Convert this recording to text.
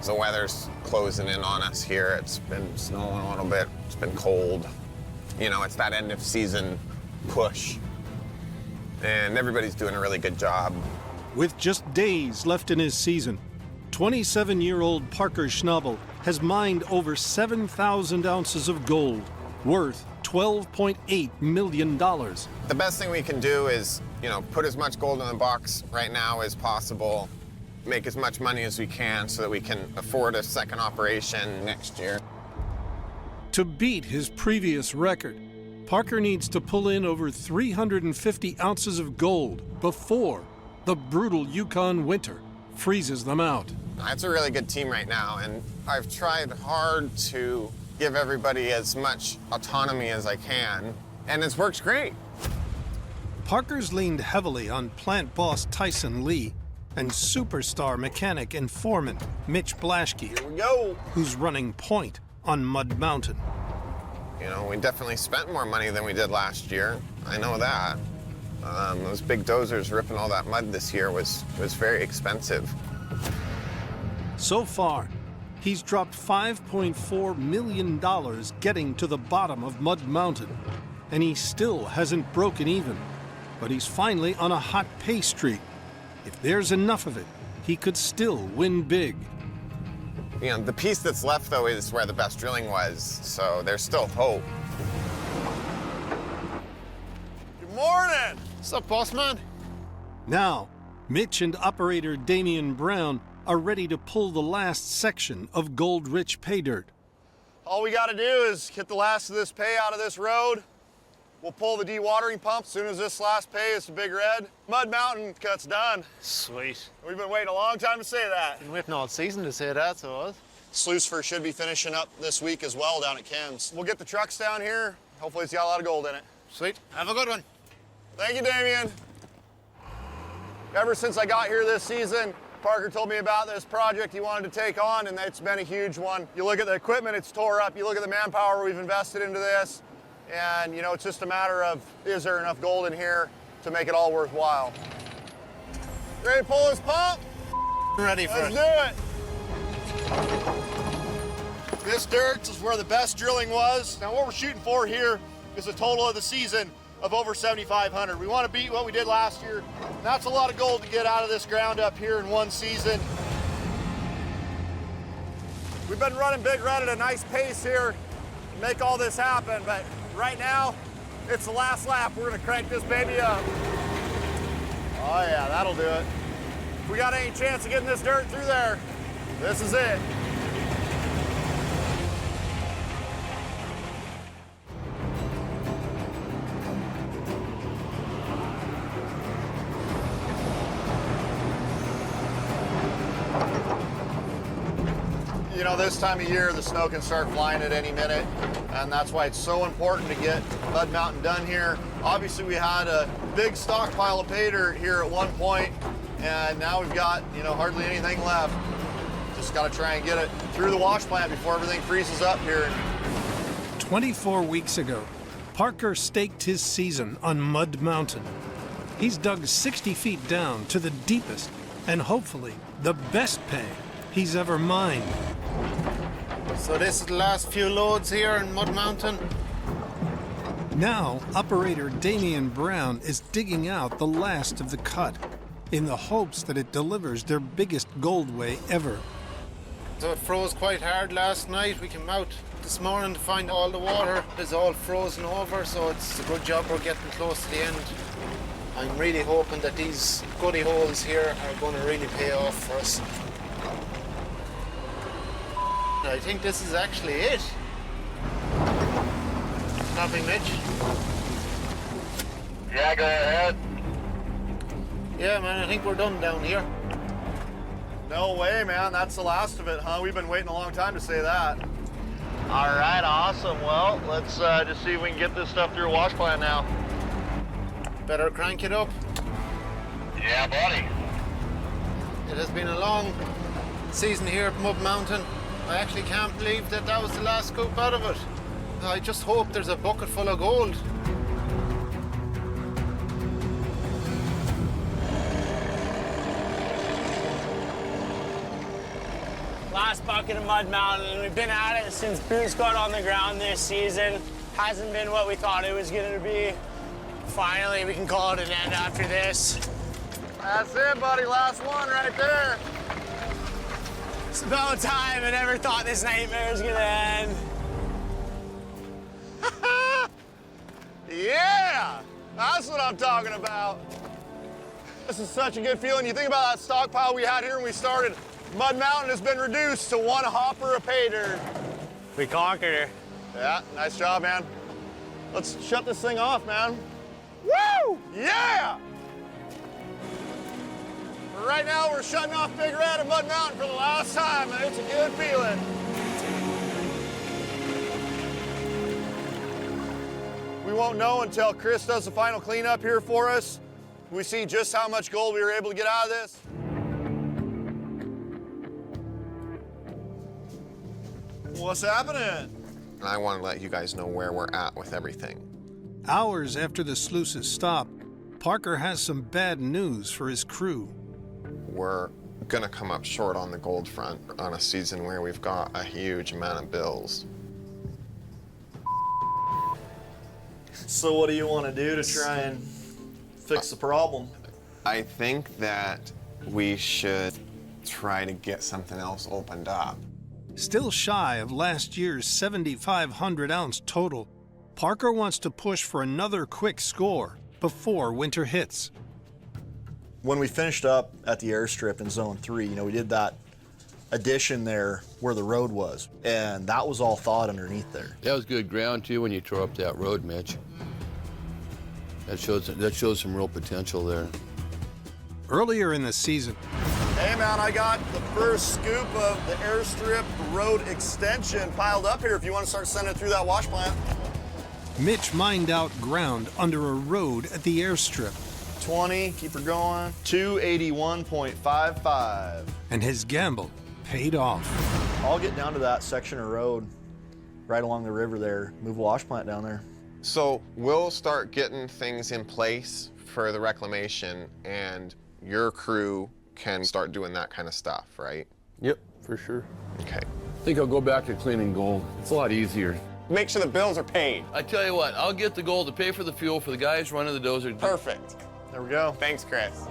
The weather's closing in on us here. It's been snowing a little bit. It's been cold. You know, it's that end of season push. And everybody's doing a really good job. With just days left in his season, 27-year-old Parker Schnabel has mined over 7,000 ounces of gold, worth $12.8 million. The best thing we can do is, you know, put as much gold in the box right now as possible, make as much money as we can so that we can afford a second operation next year. To beat his previous record, Parker needs to pull in over 350 ounces of gold before the brutal Yukon winter freezes them out. It's a really good team right now, and I've tried hard to give everybody as much autonomy as I can, and it's worked great. Parker's leaned heavily on plant boss Tyson Lee and superstar mechanic and foreman Mitch Blaschke, Here we go. who's running point on Mud Mountain. You know, we definitely spent more money than we did last year. I know that. Those big dozers ripping all that mud this year was very expensive. So far, he's dropped $5.4 million getting to the bottom of Mud Mountain, and he still hasn't broken even. But he's finally on a hot pay streak. If there's enough of it, he could still win big. You know, the piece that's left, though, is where the best drilling was, so there's still hope. Good morning! What's up, boss man? Now, Mitch and operator Damian Brown are ready to pull the last section of gold-rich pay dirt. All we gotta do is get the last of this pay out of this road. We'll pull the dewatering pump as soon as this last pay is to Big Red. Mud Mountain cut's done. Sweet. We've been waiting a long time to say that. Been waiting all season to say that, so what? Sluicer should be finishing up this week as well down at Ken's. We'll get the trucks down here. Hopefully it's got a lot of gold in it. Sweet. Have a good one. Thank you, Damien. Ever since I got here this season, Parker told me about this project he wanted to take on, and it's been a huge one. You look at the equipment, it's tore up. You look at the manpower we've invested into this, and, you know, it's just a matter of, is there enough gold in here to make it all worthwhile? Ready to pull this pump? Ready for Let's do it. This dirt is where the best drilling was. Now what we're shooting for here is a total of the season of over 7,500. We want to beat what we did last year. That's a lot of gold to get out of this ground up here in one season. We've been running Big Red at a nice pace here to make all this happen, but right now, it's the last lap. We're gonna crank this baby up. Oh yeah, that'll do it. If we got any chance of getting this dirt through there, this is it. You know, this time of year, the snow can start flying at any minute, and that's why it's so important to get Mud Mountain done here. Obviously, we had a big stockpile of pay dirt here at one point, and now we've got, you know, hardly anything left. Just got to try and get it through the wash plant before everything freezes up here. 24 weeks ago, Parker staked his season on Mud Mountain. He's dug 60 feet down to the deepest and hopefully the best pay he's ever mined. So this is the last few loads here in Mud Mountain. Now, operator Damian Brown is digging out the last of the cut in the hopes that it delivers their biggest gold weigh ever. So it froze quite hard last night. We came out this morning to find all the water is all frozen over, so it's a good job we're getting close to the end. I'm really hoping that these goody holes here are going to really pay off for us. I think this is actually it. Copy, Mitch? Yeah, go ahead. Yeah, man, I think we're done down here. No way, man. That's the last of it, huh? We've been waiting a long time to say that. All right, awesome. Well, let's just see if we can get this stuff through a wash plant now. Better crank it up. Yeah, buddy. It has been a long season here at Mud Mountain. I actually can't believe that that was the last scoop out of it. I just hope there's a bucket full of gold. Last bucket of Mud Mountain, and we've been at it since boots got on the ground this season. Hasn't been what we thought it was gonna be. Finally, we can call it an end after this. That's it, buddy. Last one right there. It's about time. I never thought this nightmare was gonna end. Yeah, that's what I'm talking about. This is such a good feeling. You think about that stockpile we had here when we started. Mud Mountain has been reduced to 1 hopper a pay dirt. We conquered her. Yeah, nice job, man. Let's shut this thing off, man. Woo! Yeah! Right now, we're shutting off Big Red and Mud Mountain for the last time, and it's a good feeling. We won't know until Chris does the final cleanup here for us. We see just how much gold we were able to get out of this. What's happening? I want to let you guys know where we're at with everything. Hours after the sluices stop, Parker has some bad news for his crew. We're gonna come up short on the gold front on a season where we've got a huge amount of bills. So what do you want to do to try and fix the problem? I think that we should try to get something else opened up. Still shy of last year's 7,500-ounce total, Parker wants to push for another quick score before winter hits. When we finished up at the airstrip in Zone 3, we did that addition there where the road was, and that was all thawed underneath there. That was good ground, too, when you tore up that road, Mitch. That shows some real potential there. Earlier in the season, Hey man, I got the first scoop of the airstrip road extension piled up here if you want to start sending it through that wash plant. Mitch mined out ground under a road at the airstrip. 20, keep her going. 281.55. And his gamble paid off. I'll get down to that section of road right along the river there, move a wash plant down there. So we'll start getting things in place for the reclamation, and your crew can start doing that kind of stuff, right? Yep, for sure. Okay. I think I'll go back to cleaning gold. It's a lot easier. Make sure the bills are paid. I tell you what, I'll get the gold to pay for the fuel for the guys running the dozer. Perfect. There we go. Thanks, Chris.